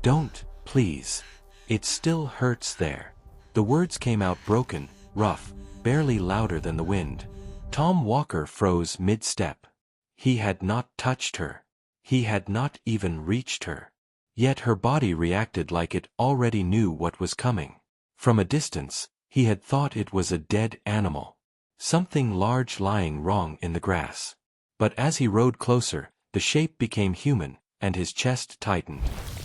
Don't, please. It still hurts there. The words came out broken, rough, barely louder than the wind. Tom Walker froze mid-step. He had not touched her. He had not even reached her. Yet her body reacted like it already knew what was coming. From a distance, he had thought it was a dead animal. Something large lying wrong in the grass. But as he rode closer, the shape became human, and his chest tightened.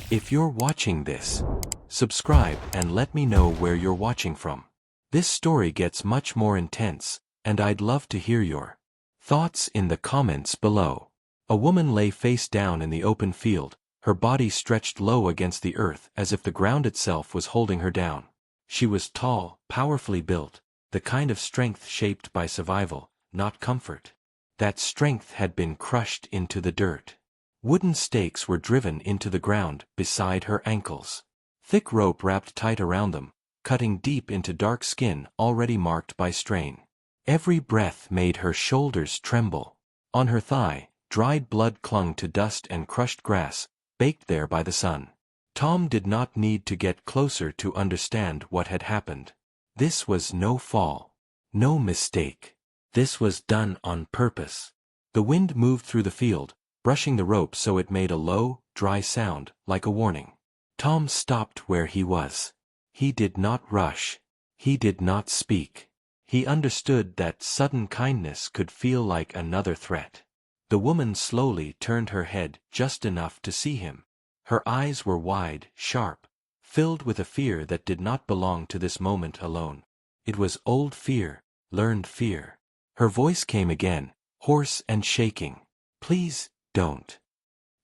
If you're watching this, subscribe and let me know where you're watching from. This story gets much more intense, and I'd love to hear your thoughts in the comments below. A woman lay face down in the open field, her body stretched low against the earth as if the ground itself was holding her down. She was tall, powerfully built, the kind of strength shaped by survival, not comfort. That strength had been crushed into the dirt. Wooden stakes were driven into the ground beside her ankles. Thick rope wrapped tight around them, cutting deep into dark skin already marked by strain. Every breath made her shoulders tremble. On her thigh, dried blood clung to dust and crushed grass, baked there by the sun. Tom did not need to get closer to understand what had happened. This was no fall. No mistake. This was done on purpose. The wind moved through the field, brushing the rope so it made a low, dry sound, like a warning. Tom stopped where he was. He did not rush. He did not speak. He understood that sudden kindness could feel like another threat. The woman slowly turned her head just enough to see him. Her eyes were wide, sharp, filled with a fear that did not belong to this moment alone. It was old fear, learned fear. Her voice came again, hoarse and shaking. Please, don't.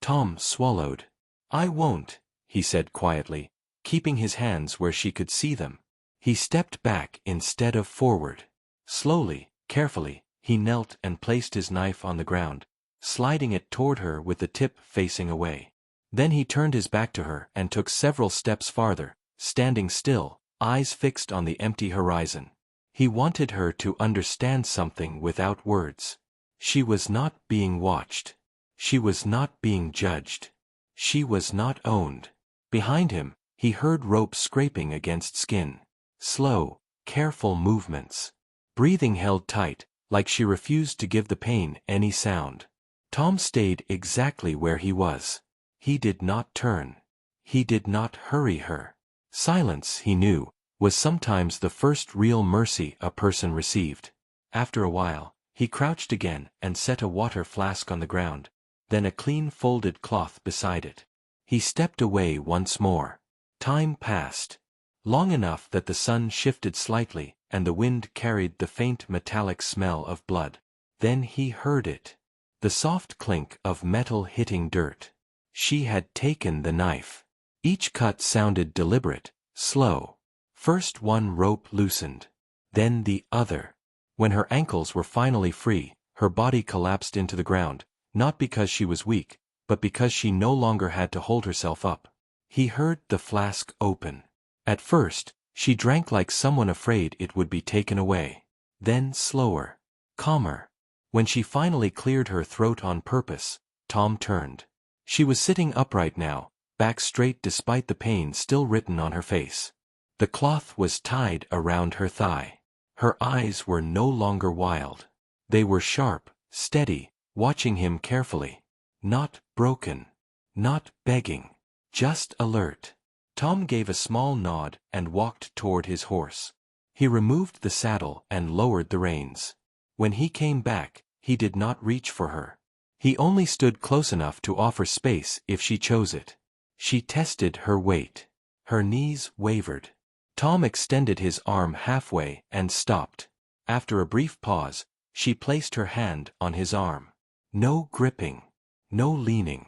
Tom swallowed. I won't, he said quietly, keeping his hands where she could see them. He stepped back instead of forward. Slowly, carefully, he knelt and placed his knife on the ground, sliding it toward her with the tip facing away. Then he turned his back to her and took several steps farther, standing still, eyes fixed on the empty horizon. He wanted her to understand something without words. She was not being watched. She was not being judged. She was not owned. Behind him, he heard rope scraping against skin. Slow, careful movements. Breathing held tight, like she refused to give the pain any sound. Tom stayed exactly where he was. He did not turn. He did not hurry her. Silence, he knew, was sometimes the first real mercy a person received. After a while, he crouched again and set a water flask on the ground, then a clean folded cloth beside it. He stepped away once more. Time passed. Long enough that the sun shifted slightly and the wind carried the faint metallic smell of blood. Then he heard it. The soft clink of metal hitting dirt. She had taken the knife. Each cut sounded deliberate, slow. First one rope loosened. Then the other. When her ankles were finally free, her body collapsed into the ground, not because she was weak, but because she no longer had to hold herself up. He heard the flask open. At first, she drank like someone afraid it would be taken away. Then slower, calmer. When she finally cleared her throat on purpose, Tom turned. She was sitting upright now, back straight despite the pain still written on her face. The cloth was tied around her thigh. Her eyes were no longer wild. They were sharp, steady, watching him carefully. Not broken. Not begging. Just alert. Tom gave a small nod and walked toward his horse. He removed the saddle and lowered the reins. When he came back, he did not reach for her. He only stood close enough to offer space if she chose it. She tested her weight. Her knees wavered. Tom extended his arm halfway and stopped. After a brief pause, she placed her hand on his arm. No gripping. No leaning.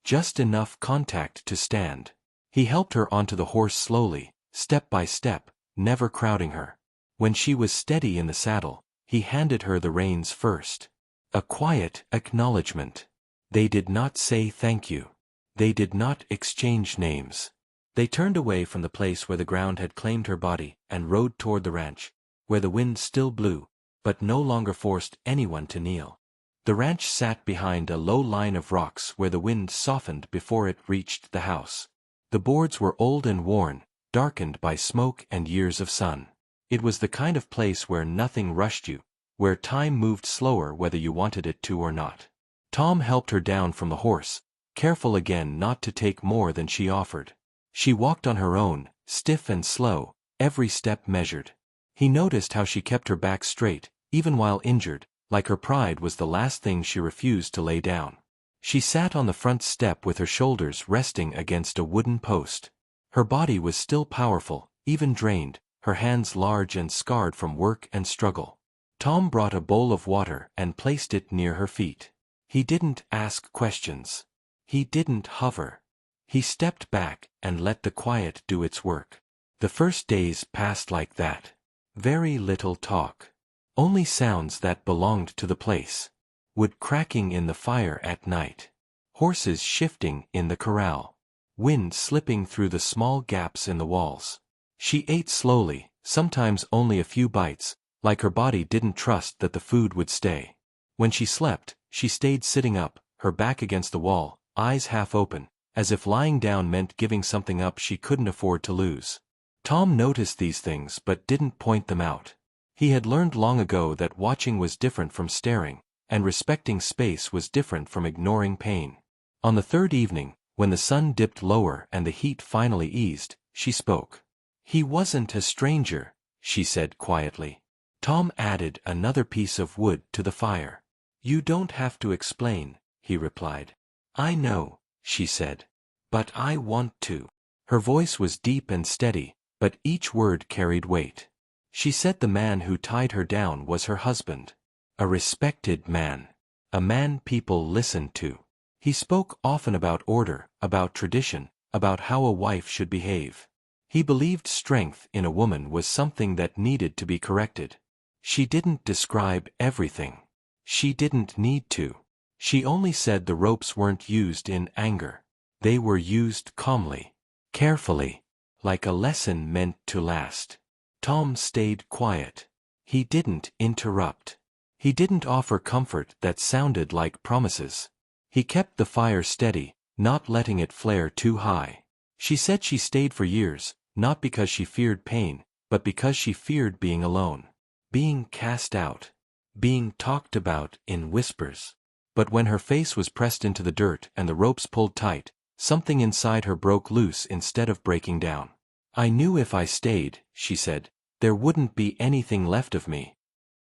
Just enough contact to stand. He helped her onto the horse slowly, step by step, never crowding her. When she was steady in the saddle, he handed her the reins first. A quiet acknowledgement. They did not say thank you. They did not exchange names. They turned away from the place where the ground had claimed her body and rode toward the ranch, where the wind still blew, but no longer forced anyone to kneel. The ranch sat behind a low line of rocks where the wind softened before it reached the house. The boards were old and worn, darkened by smoke and years of sun. It was the kind of place where nothing rushed you, where time moved slower whether you wanted it to or not. Tom helped her down from the horse, careful again not to take more than she offered. She walked on her own, stiff and slow, every step measured. He noticed how she kept her back straight, even while injured, like her pride was the last thing she refused to lay down. She sat on the front step with her shoulders resting against a wooden post. Her body was still powerful, even drained, her hands large and scarred from work and struggle. Tom brought a bowl of water and placed it near her feet. He didn't ask questions. He didn't hover. He stepped back and let the quiet do its work. The first days passed like that. Very little talk. Only sounds that belonged to the place. Wood cracking in the fire at night. Horses shifting in the corral. Wind slipping through the small gaps in the walls. She ate slowly, sometimes only a few bites, like her body didn't trust that the food would stay. When she slept, she stayed sitting up, her back against the wall, eyes half open, as if lying down meant giving something up she couldn't afford to lose. Tom noticed these things but didn't point them out. He had learned long ago that watching was different from staring, and respecting space was different from ignoring pain. On the third evening, when the sun dipped lower and the heat finally eased, she spoke. "He wasn't a stranger," she said quietly. Tom added another piece of wood to the fire. "You don't have to explain," he replied. "I know," she said. "But I want to." Her voice was deep and steady, but each word carried weight. She said the man who tied her down was her husband. A respected man. A man people listened to. He spoke often about order, about tradition, about how a wife should behave. He believed strength in a woman was something that needed to be corrected. She didn't describe everything. She didn't need to. She only said the ropes weren't used in anger. They were used calmly, carefully, like a lesson meant to last. Tom stayed quiet. He didn't interrupt. He didn't offer comfort that sounded like promises. He kept the fire steady, not letting it flare too high. She said she stayed for years, not because she feared pain, but because she feared being alone. Being cast out. Being talked about in whispers. But when her face was pressed into the dirt and the ropes pulled tight, something inside her broke loose instead of breaking down. "I knew if I stayed," she said, "there wouldn't be anything left of me."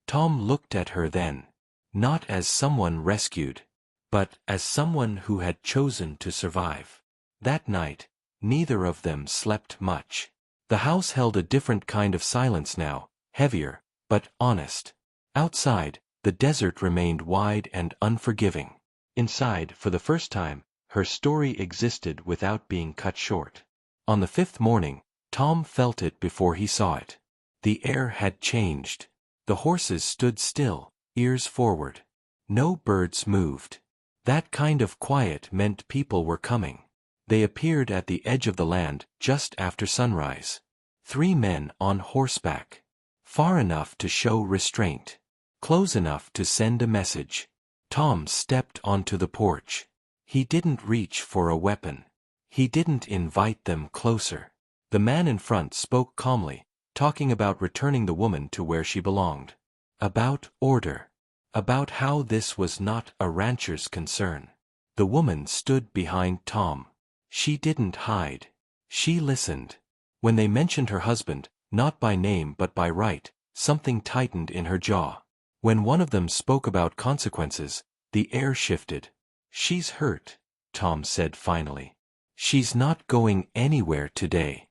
Tom looked at her then. Not as someone rescued, but as someone who had chosen to survive. That night, neither of them slept much. The house held a different kind of silence now, heavier, but honest. Outside, the desert remained wide and unforgiving. Inside, for the first time, her story existed without being cut short. On the fifth morning, Tom felt it before he saw it. The air had changed. The horses stood still, ears forward. No birds moved. That kind of quiet meant people were coming. They appeared at the edge of the land just after sunrise. 3 men on horseback. Far enough to show restraint. Close enough to send a message. Tom stepped onto the porch. He didn't reach for a weapon. He didn't invite them closer. The man in front spoke calmly, talking about returning the woman to where she belonged. About order. About how this was not a rancher's concern. The woman stood behind Tom. She didn't hide. She listened. When they mentioned her husband, not by name but by right, something tightened in her jaw. When one of them spoke about consequences, the air shifted. "She's hurt," Tom said finally. "She's not going anywhere today."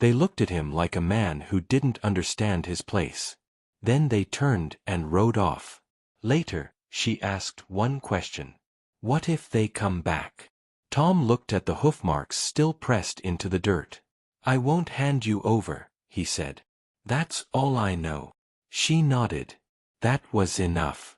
They looked at him like a man who didn't understand his place. Then they turned and rode off. Later, she asked one question. "What if they come back?" Tom looked at the hoof marks still pressed into the dirt. "I won't hand you over," he said. "That's all I know." She nodded. That was enough.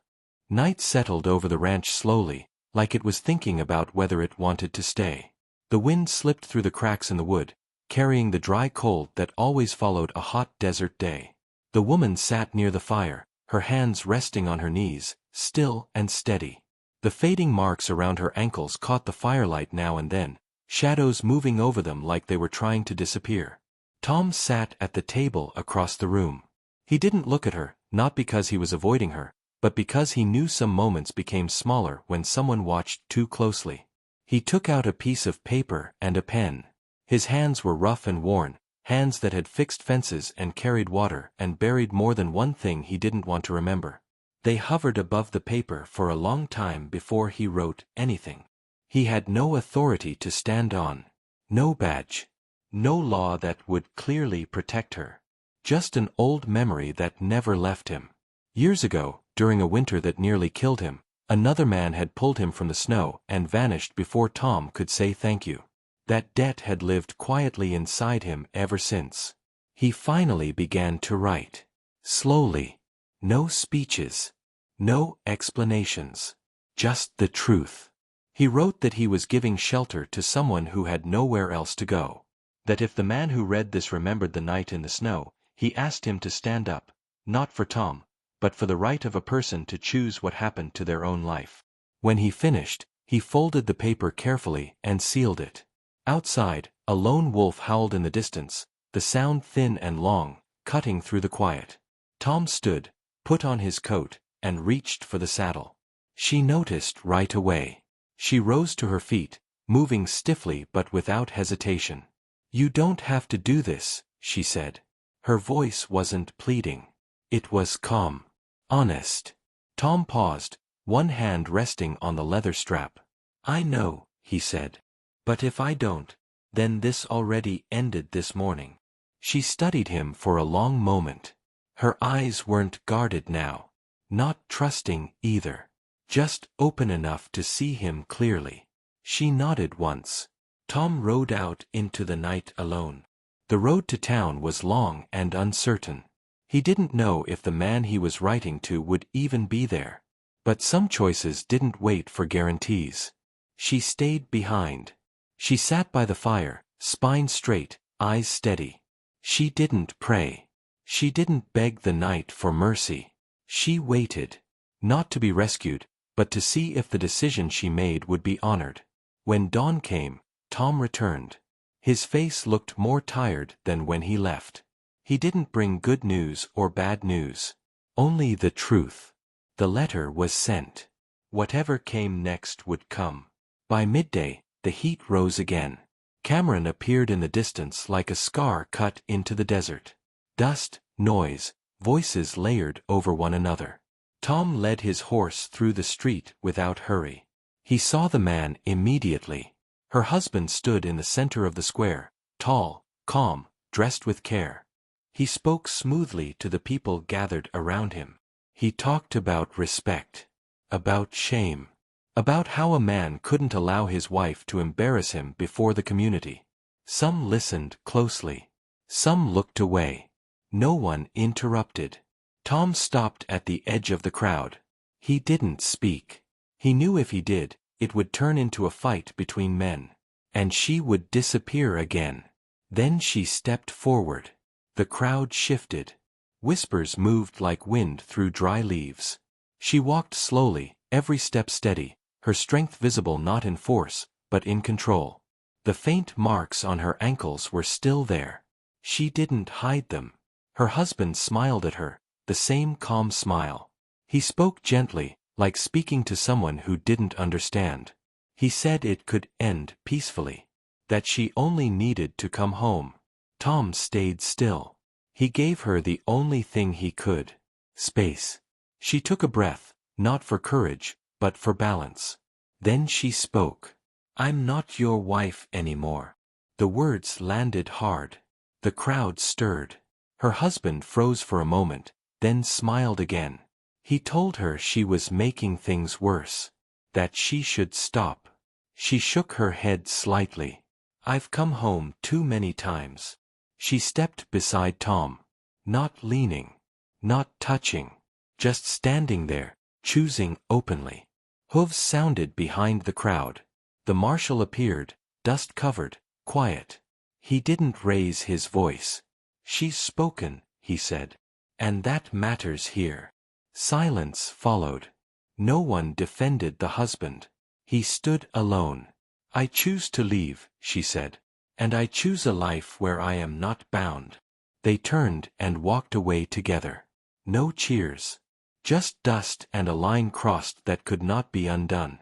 Night settled over the ranch slowly, like it was thinking about whether it wanted to stay. The wind slipped through the cracks in the wood, carrying the dry cold that always followed a hot desert day. The woman sat near the fire, her hands resting on her knees, still and steady. The fading marks around her ankles caught the firelight now and then, shadows moving over them like they were trying to disappear. Tom sat at the table across the room. He didn't look at her, not because he was avoiding her, but because he knew some moments became smaller when someone watched too closely. He took out a piece of paper and a pen. His hands were rough and worn, hands that had fixed fences and carried water and buried more than one thing he didn't want to remember. They hovered above the paper for a long time before he wrote anything. He had no authority to stand on. No badge. No law that would clearly protect her. Just an old memory that never left him. Years ago, during a winter that nearly killed him, another man had pulled him from the snow and vanished before Tom could say thank you. That debt had lived quietly inside him ever since. He finally began to write. Slowly. No speeches. No explanations. Just the truth. He wrote that he was giving shelter to someone who had nowhere else to go. That if the man who read this remembered the night in the snow, he asked him to stand up, not for Tom, but for the right of a person to choose what happened to their own life. When he finished, he folded the paper carefully and sealed it. Outside, a lone wolf howled in the distance, the sound thin and long, cutting through the quiet. Tom stood, put on his coat, and reached for the saddle. She noticed right away. She rose to her feet, moving stiffly but without hesitation. "You don't have to do this," she said. Her voice wasn't pleading. It was calm. Honest. Tom paused, one hand resting on the leather strap. "I know," he said. "But if I don't, then this already ended this morning." She studied him for a long moment. Her eyes weren't guarded now. Not trusting either. Just open enough to see him clearly. She nodded once. Tom rode out into the night alone. The road to town was long and uncertain. He didn't know if the man he was writing to would even be there. But some choices didn't wait for guarantees. She stayed behind. She sat by the fire, spine straight, eyes steady. She didn't pray. She didn't beg the night for mercy. She waited. Not to be rescued, but to see if the decision she made would be honored. When dawn came, Tom returned. His face looked more tired than when he left. He didn't bring good news or bad news. Only the truth. The letter was sent. Whatever came next would come. By midday, the heat rose again. Cameron appeared in the distance like a scar cut into the desert. Dust, noise, voices layered over one another. Tom led his horse through the street without hurry. He saw the man immediately. Her husband stood in the center of the square, tall, calm, dressed with care. He spoke smoothly to the people gathered around him. He talked about respect. About shame. About how a man couldn't allow his wife to embarrass him before the community. Some listened closely. Some looked away. No one interrupted. Tom stopped at the edge of the crowd. He didn't speak. He knew if he did, it would turn into a fight between men. And she would disappear again. Then she stepped forward. The crowd shifted. Whispers moved like wind through dry leaves. She walked slowly, every step steady, her strength visible not in force, but in control. The faint marks on her ankles were still there. She didn't hide them. Her husband smiled at her, the same calm smile. He spoke gently, like speaking to someone who didn't understand. He said it could end peacefully. That she only needed to come home. Tom stayed still. He gave her the only thing he could. Space. She took a breath, not for courage, but for balance. Then she spoke. "I'm not your wife anymore." The words landed hard. The crowd stirred. Her husband froze for a moment, then smiled again. He told her she was making things worse. That she should stop. She shook her head slightly. "I've come home too many times." She stepped beside Tom. Not leaning. Not touching. Just standing there, choosing openly. Hooves sounded behind the crowd. The marshal appeared, dust-covered, quiet. He didn't raise his voice. "She's spoken," he said. "And that matters here." Silence followed. No one defended the husband. He stood alone. "I choose to leave," she said. "And I choose a life where I am not bound." They turned and walked away together. No cheers. Just dust and a line crossed that could not be undone.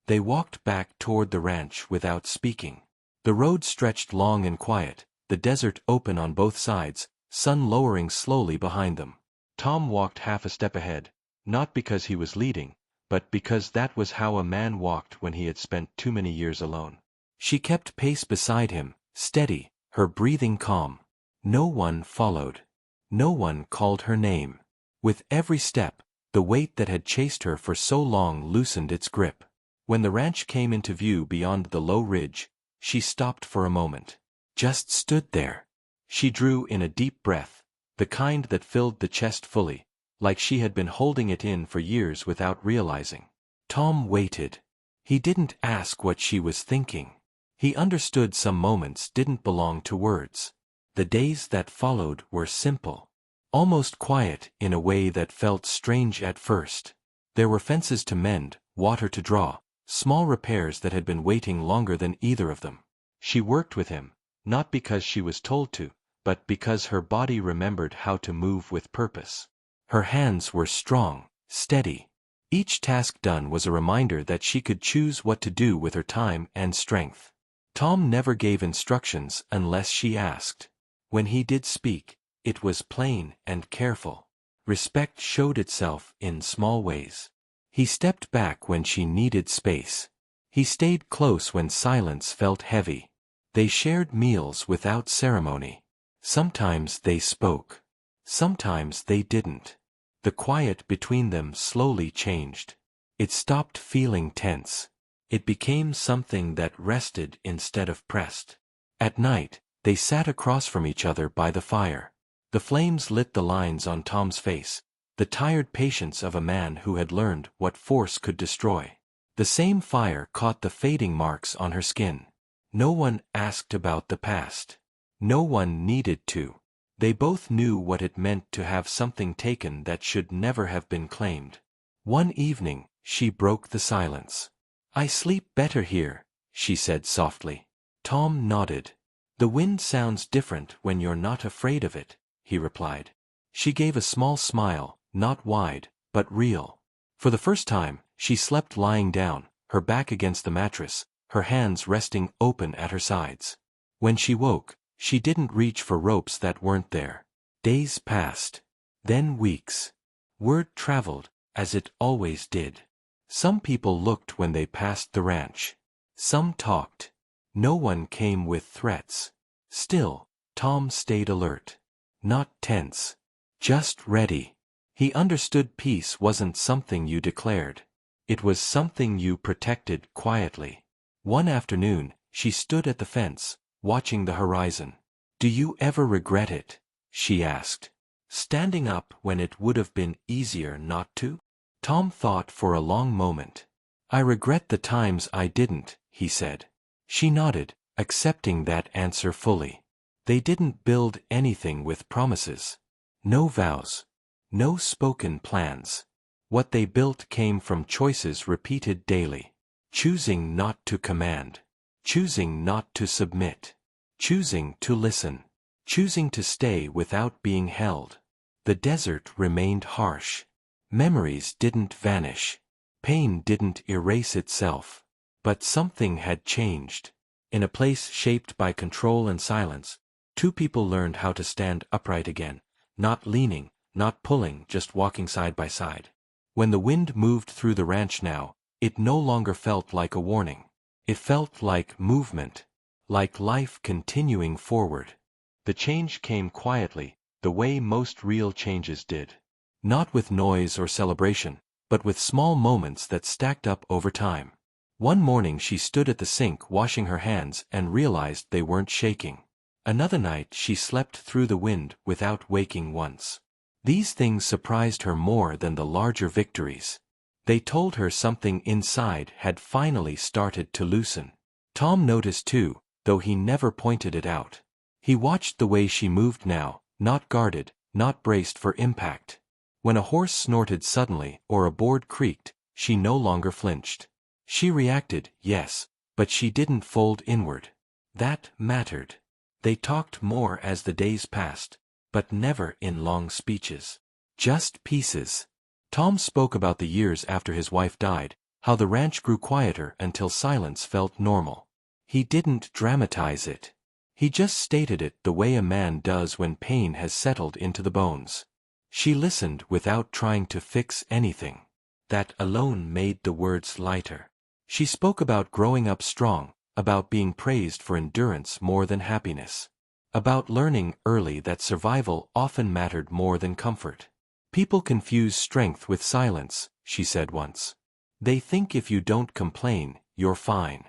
They walked back toward the ranch without speaking. The road stretched long and quiet, the desert open on both sides, sun lowering slowly behind them. Tom walked half a step ahead, not because he was leading, but because that was how a man walked when he had spent too many years alone. She kept pace beside him, steady, her breathing calm. No one followed. No one called her name. With every step, the weight that had chased her for so long loosened its grip. When the ranch came into view beyond the low ridge, she stopped for a moment. Just stood there. She drew in a deep breath, the kind that filled the chest fully, like she had been holding it in for years without realizing. Tom waited. He didn't ask what she was thinking. He understood some moments didn't belong to words. The days that followed were simple. Almost quiet in a way that felt strange at first. There were fences to mend, water to draw, small repairs that had been waiting longer than either of them. She worked with him, not because she was told to, but because her body remembered how to move with purpose. Her hands were strong, steady. Each task done was a reminder that she could choose what to do with her time and strength. Tom never gave instructions unless she asked. When he did speak, it was plain and careful. Respect showed itself in small ways. He stepped back when she needed space. He stayed close when silence felt heavy. They shared meals without ceremony. Sometimes they spoke. Sometimes they didn't. The quiet between them slowly changed. It stopped feeling tense. It became something that rested instead of pressed. At night, they sat across from each other by the fire. The flames lit the lines on Tom's face, the tired patience of a man who had learned what force could destroy. The same fire caught the fading marks on her skin. No one asked about the past. No one needed to. They both knew what it meant to have something taken that should never have been claimed. One evening, she broke the silence. "I sleep better here," she said softly. Tom nodded. "The wind sounds different when you're not afraid of it," he replied. She gave a small smile, not wide, but real. For the first time, she slept lying down, her back against the mattress, her hands resting open at her sides. When she woke, she didn't reach for ropes that weren't there. Days passed. Then weeks. Word traveled, as it always did. Some people looked when they passed the ranch. Some talked. No one came with threats. Still, Tom stayed alert. Not tense. Just ready. He understood peace wasn't something you declared. It was something you protected quietly. One afternoon, she stood at the fence, watching the horizon. "Do you ever regret it?" she asked. "Standing up when it would have been easier not to?" Tom thought for a long moment. "I regret the times I didn't," he said. She nodded, accepting that answer fully. They didn't build anything with promises. No vows. No spoken plans. What they built came from choices repeated daily. Choosing not to command. Choosing not to submit. Choosing to listen. Choosing to stay without being held. The desert remained harsh. Memories didn't vanish. Pain didn't erase itself. But something had changed. In a place shaped by control and silence, two people learned how to stand upright again, not leaning, not pulling, just walking side by side. When the wind moved through the ranch now, it no longer felt like a warning. It felt like movement, like life continuing forward. The change came quietly, the way most real changes did. Not with noise or celebration, but with small moments that stacked up over time. One morning she stood at the sink washing her hands and realized they weren't shaking. Another night she slept through the wind without waking once. These things surprised her more than the larger victories. They told her something inside had finally started to loosen. Tom noticed too, though he never pointed it out. He watched the way she moved now, not guarded, not braced for impact. When a horse snorted suddenly or a board creaked, she no longer flinched. She reacted, yes, but she didn't fold inward. That mattered. They talked more as the days passed, but never in long speeches. Just pieces. Tom spoke about the years after his wife died, how the ranch grew quieter until silence felt normal. He didn't dramatize it. He just stated it the way a man does when pain has settled into the bones. She listened without trying to fix anything. That alone made the words lighter. She spoke about growing up strong, about being praised for endurance more than happiness. About learning early that survival often mattered more than comfort. People confuse strength with silence, she said once. They think if you don't complain, you're fine.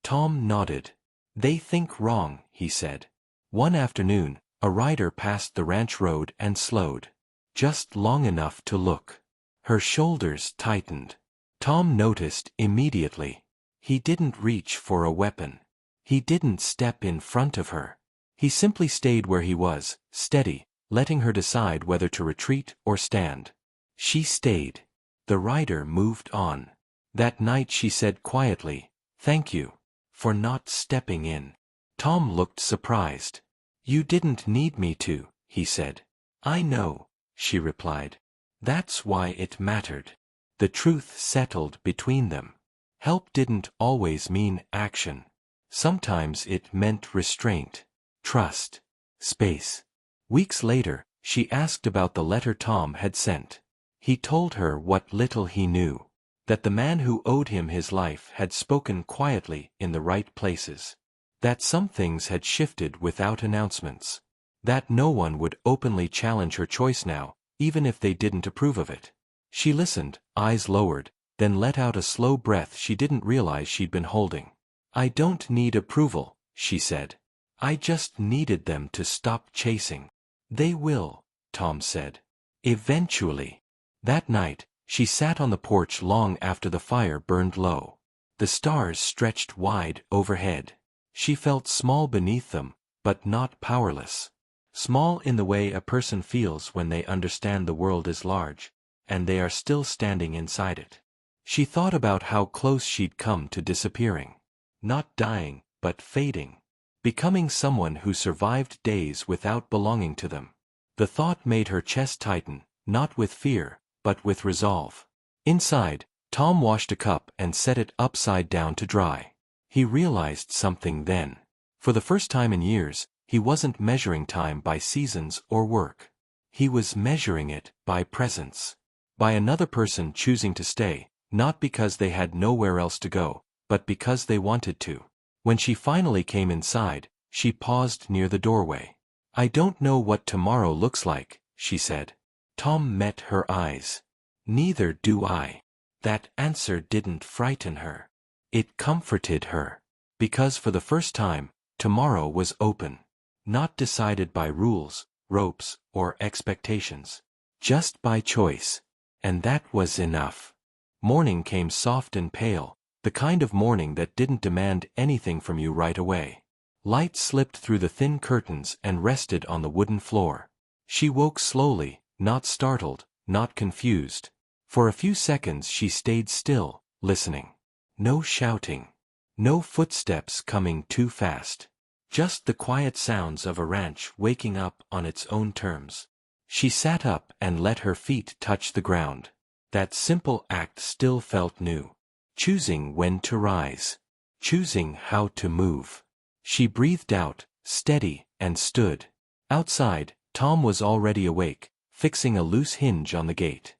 Tom nodded. They think wrong, he said. One afternoon, a rider passed the ranch road and slowed. Just long enough to look. Her shoulders tightened. Tom noticed immediately. He didn't reach for a weapon. He didn't step in front of her. He simply stayed where he was, steady, letting her decide whether to retreat or stand. She stayed. The rider moved on. That night she said quietly, "Thank you for not stepping in." Tom looked surprised. "You didn't need me to," he said. "I know," she replied. That's why it mattered. The truth settled between them. Help didn't always mean action. Sometimes it meant restraint, trust, space. Weeks later, she asked about the letter Tom had sent. He told her what little he knew. That the man who owed him his life had spoken quietly in the right places. That some things had shifted without announcements. That no one would openly challenge her choice now, even if they didn't approve of it. She listened, eyes lowered, then let out a slow breath she didn't realize she'd been holding. "I don't need approval," she said. "I just needed them to stop chasing." "They will," Tom said. "Eventually." That night, she sat on the porch long after the fire burned low. The stars stretched wide overhead. She felt small beneath them, but not powerless. Small in the way a person feels when they understand the world is large, and they are still standing inside it. She thought about how close she'd come to disappearing. Not dying, but fading. Becoming someone who survived days without belonging to them. The thought made her chest tighten, not with fear, but with resolve. Inside, Tom washed a cup and set it upside down to dry. He realized something then. For the first time in years, he wasn't measuring time by seasons or work. He was measuring it by presence. By another person choosing to stay, not because they had nowhere else to go, but because they wanted to. When she finally came inside, she paused near the doorway. "I don't know what tomorrow looks like," she said. Tom met her eyes. "Neither do I." That answer didn't frighten her. It comforted her. Because for the first time, tomorrow was open. Not decided by rules, ropes, or expectations. Just by choice. And that was enough. Morning came soft and pale, the kind of morning that didn't demand anything from you right away. Light slipped through the thin curtains and rested on the wooden floor. She woke slowly, not startled, not confused. For a few seconds she stayed still, listening. No shouting. No footsteps coming too fast. Just the quiet sounds of a ranch waking up on its own terms. She sat up and let her feet touch the ground. That simple act still felt new. Choosing when to rise. Choosing how to move. She breathed out, steady, and stood. Outside, Tom was already awake, fixing a loose hinge on the gate.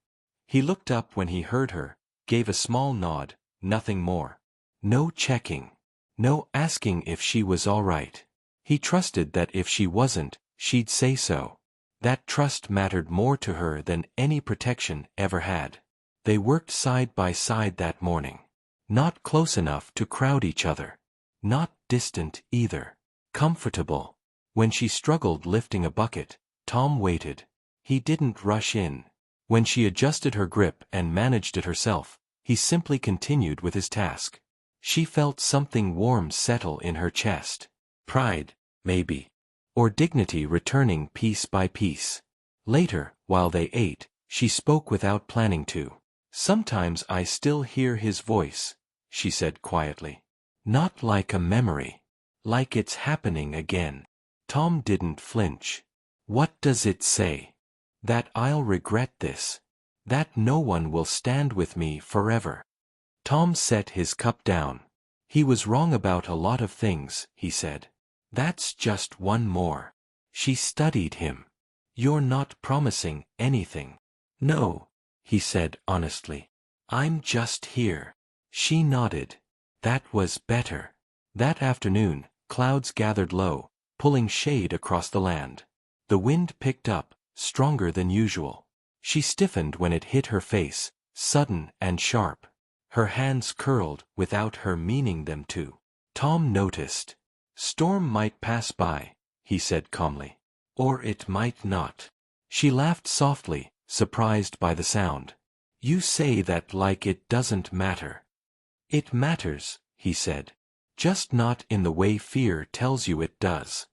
He looked up when he heard her, gave a small nod, nothing more. No checking. No asking if she was all right. He trusted that if she wasn't, she'd say so. That trust mattered more to her than any protection ever had. They worked side by side that morning. Not close enough to crowd each other. Not distant either. Comfortable. When she struggled lifting a bucket, Tom waited. He didn't rush in. When she adjusted her grip and managed it herself, he simply continued with his task. She felt something warm settle in her chest. Pride, maybe. Or dignity returning piece by piece. Later, while they ate, she spoke without planning to. "Sometimes I still hear his voice," she said quietly. Not like a memory. Like it's happening again. Tom didn't flinch. What does it say? That I'll regret this. That no one will stand with me forever. Tom set his cup down. He was wrong about a lot of things, he said. That's just one more. She studied him. You're not promising anything. No, he said honestly. I'm just here. She nodded. That was better. That afternoon, clouds gathered low, pulling shade across the land. The wind picked up, stronger than usual. She stiffened when it hit her face, sudden and sharp. Her hands curled without her meaning them to. Tom noticed. Storm might pass by, he said calmly. Or it might not. She laughed softly, surprised by the sound. You say that like it doesn't matter. It matters, he said. Just not in the way fear tells you it does.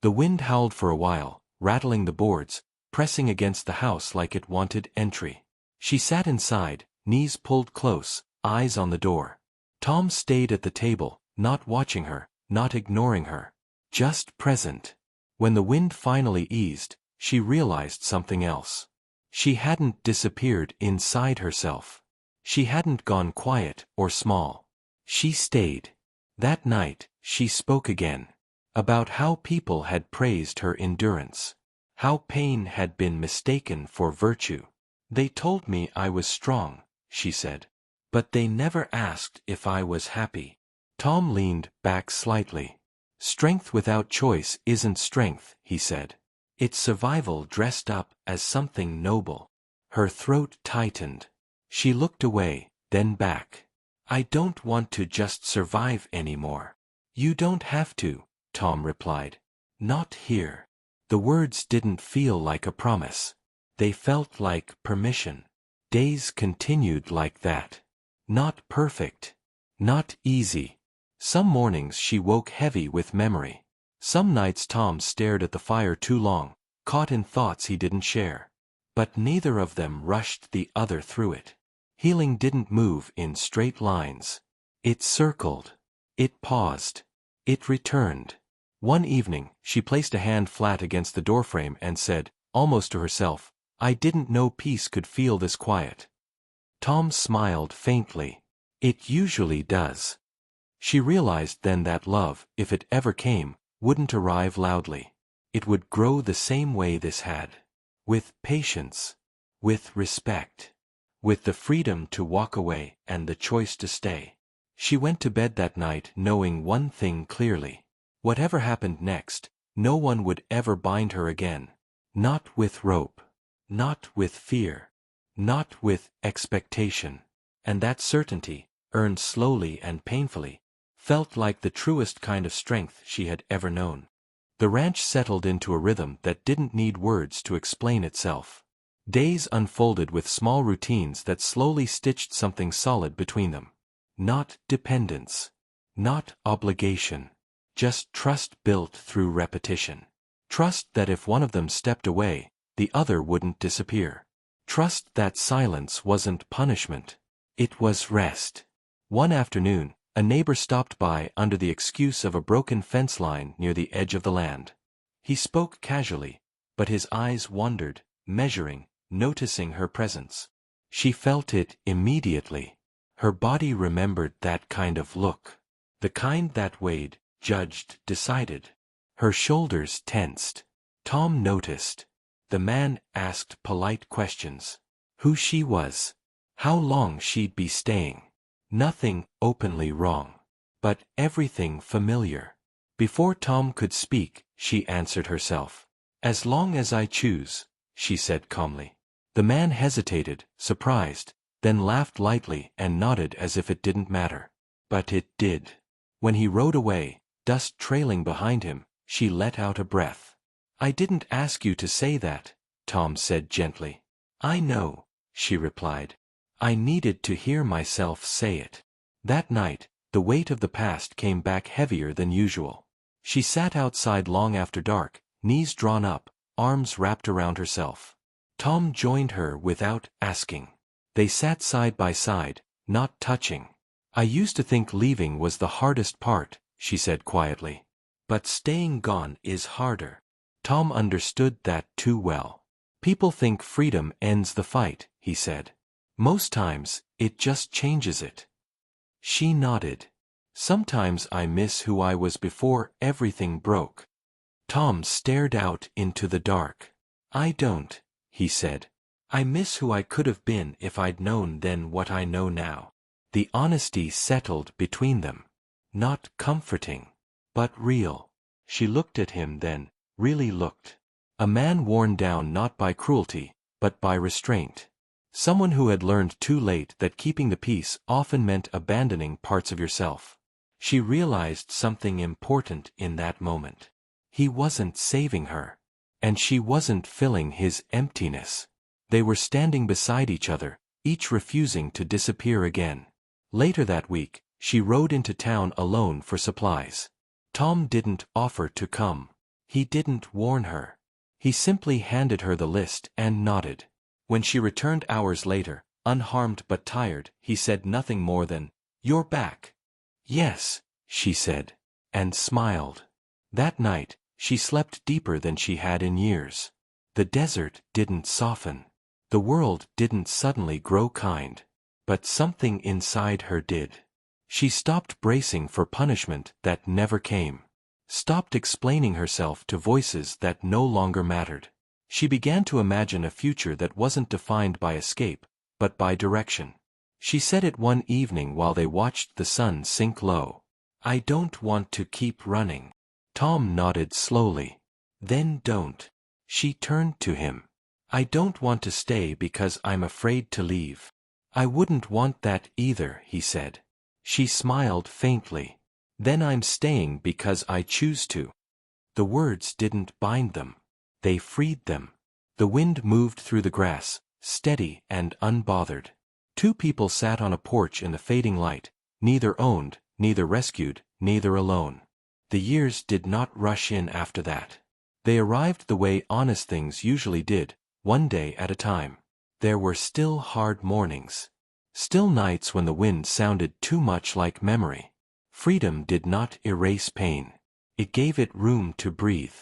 The wind howled for a while, rattling the boards, pressing against the house like it wanted entry. She sat inside, knees pulled close, eyes on the door. Tom stayed at the table, not watching her, not ignoring her. Just present. When the wind finally eased, she realized something else. She hadn't disappeared inside herself. She hadn't gone quiet or small. She stayed. That night, she spoke again. About how people had praised her endurance. How pain had been mistaken for virtue. They told me I was strong, she said. But they never asked if I was happy. Tom leaned back slightly. Strength without choice isn't strength, he said. It's survival dressed up as something noble. Her throat tightened. She looked away, then back. I don't want to just survive anymore. You don't have to, Tom replied. Not here. The words didn't feel like a promise. They felt like permission. Days continued like that. Not perfect. Not easy. Some mornings she woke heavy with memory. Some nights Tom stared at the fire too long, caught in thoughts he didn't share. But neither of them rushed the other through it. Healing didn't move in straight lines. It circled. It paused. It returned. One evening, she placed a hand flat against the doorframe and said, almost to herself, I didn't know peace could feel this quiet. Tom smiled faintly. It usually does. She realized then that love, if it ever came, wouldn't arrive loudly. It would grow the same way this had. With patience. With respect. With the freedom to walk away and the choice to stay. She went to bed that night knowing one thing clearly. Whatever happened next, no one would ever bind her again. Not with rope. Not with fear. Not with expectation. And that certainty, earned slowly and painfully, felt like the truest kind of strength she had ever known. The ranch settled into a rhythm that didn't need words to explain itself. Days unfolded with small routines that slowly stitched something solid between them. Not dependence. Not obligation. Just trust built through repetition. Trust that if one of them stepped away, the other wouldn't disappear. Trust that silence wasn't punishment. It was rest. One afternoon, a neighbor stopped by under the excuse of a broken fence line near the edge of the land. He spoke casually, but his eyes wandered, measuring, noticing her presence. She felt it immediately. Her body remembered that kind of look. The kind that weighed, judged, decided. Her shoulders tensed. Tom noticed. The man asked polite questions. Who she was. How long she'd be staying. Nothing openly wrong. But everything familiar. Before Tom could speak, she answered herself. As long as I choose, she said calmly. The man hesitated, surprised, then laughed lightly and nodded as if it didn't matter. But it did. When he rode away, dust trailing behind him, she let out a breath. I didn't ask you to say that, Tom said gently. I know, she replied. I needed to hear myself say it. That night, the weight of the past came back heavier than usual. She sat outside long after dark, knees drawn up, arms wrapped around herself. Tom joined her without asking. They sat side by side, not touching. I used to think leaving was the hardest part, she said quietly. But staying gone is harder. Tom understood that too well. People think freedom ends the fight, he said. Most times, it just changes it. She nodded. Sometimes I miss who I was before everything broke. Tom stared out into the dark. I don't, he said. I miss who I could have been if I'd known then what I know now. The honesty settled between them. Not comforting, but real. She looked at him then, really looked. A man worn down not by cruelty, but by restraint. Someone who had learned too late that keeping the peace often meant abandoning parts of yourself. She realized something important in that moment. He wasn't saving her. And she wasn't filling his emptiness. They were standing beside each other, each refusing to disappear again. Later that week, she rode into town alone for supplies. Tom didn't offer to come. He didn't warn her. He simply handed her the list and nodded. When she returned hours later, unharmed but tired, he said nothing more than, "You're back." "Yes," she said, and smiled. That night, she slept deeper than she had in years. The desert didn't soften. The world didn't suddenly grow kind. But something inside her did. She stopped bracing for punishment that never came. Stopped explaining herself to voices that no longer mattered. She began to imagine a future that wasn't defined by escape, but by direction. She said it one evening while they watched the sun sink low. "I don't want to keep running." Tom nodded slowly. "Then don't." She turned to him. "I don't want to stay because I'm afraid to leave." "I wouldn't want that either," he said. She smiled faintly. "Then I'm staying because I choose to." The words didn't bind them. They freed them. The wind moved through the grass, steady and unbothered. Two people sat on a porch in the fading light, neither owned, neither rescued, neither alone. The years did not rush in after that. They arrived the way honest things usually did, one day at a time. There were still hard mornings. Still nights when the wind sounded too much like memory. Freedom did not erase pain. It gave it room to breathe.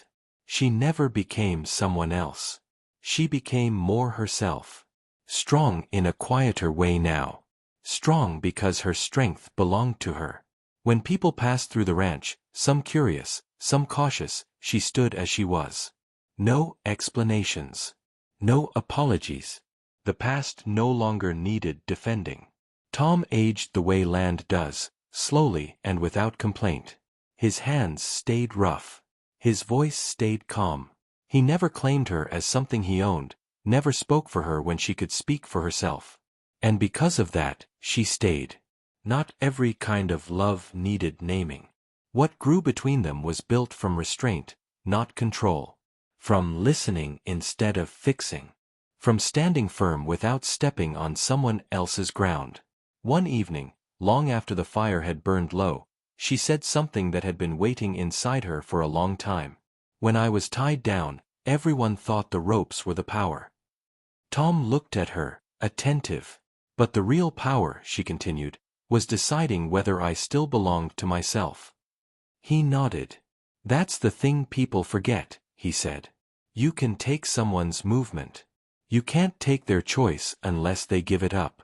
She never became someone else. She became more herself. Strong in a quieter way now. Strong because her strength belonged to her. When people passed through the ranch, some curious, some cautious, she stood as she was. No explanations. No apologies. The past no longer needed defending. Tom aged the way land does, slowly and without complaint. His hands stayed rough. His voice stayed calm. He never claimed her as something he owned, never spoke for her when she could speak for herself. And because of that, she stayed. Not every kind of love needed naming. What grew between them was built from restraint, not control. From listening instead of fixing. From standing firm without stepping on someone else's ground. One evening, long after the fire had burned low, she said something that had been waiting inside her for a long time. "When I was tied down, everyone thought the ropes were the power." Tom looked at her, attentive. "But the real power," she continued, "was deciding whether I still belonged to myself." He nodded. "That's the thing people forget," he said. "You can take someone's movement. You can't take their choice unless they give it up."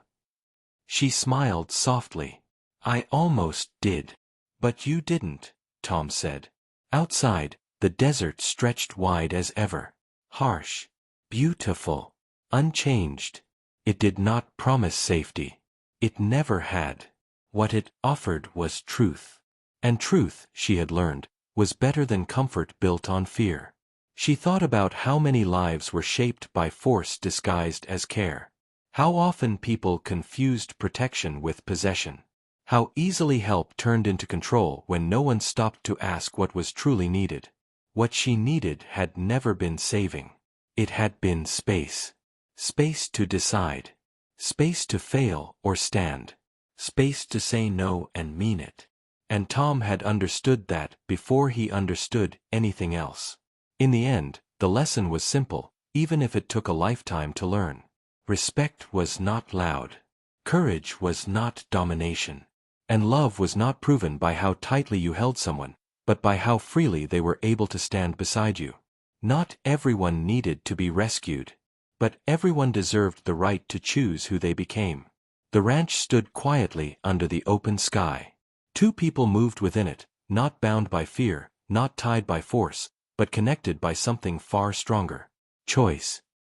She smiled softly. "I almost did. But you didn't," Tom said. Outside, the desert stretched wide as ever. Harsh. Beautiful. Unchanged. It did not promise safety. It never had. What it offered was truth. And truth, she had learned, was better than comfort built on fear. She thought about how many lives were shaped by force disguised as care. How often people confused protection with possession. How easily help turned into control when no one stopped to ask what was truly needed. What she needed had never been saving. It had been space. Space to decide. Space to fail or stand. Space to say no and mean it. And Tom had understood that before he understood anything else. In the end, the lesson was simple, even if it took a lifetime to learn. Respect was not loud. Courage was not domination. And love was not proven by how tightly you held someone, but by how freely they were able to stand beside you. Not everyone needed to be rescued. But everyone deserved the right to choose who they became. The ranch stood quietly under the open sky. Two people moved within it, not bound by fear, not tied by force, but connected by something far stronger. Choice.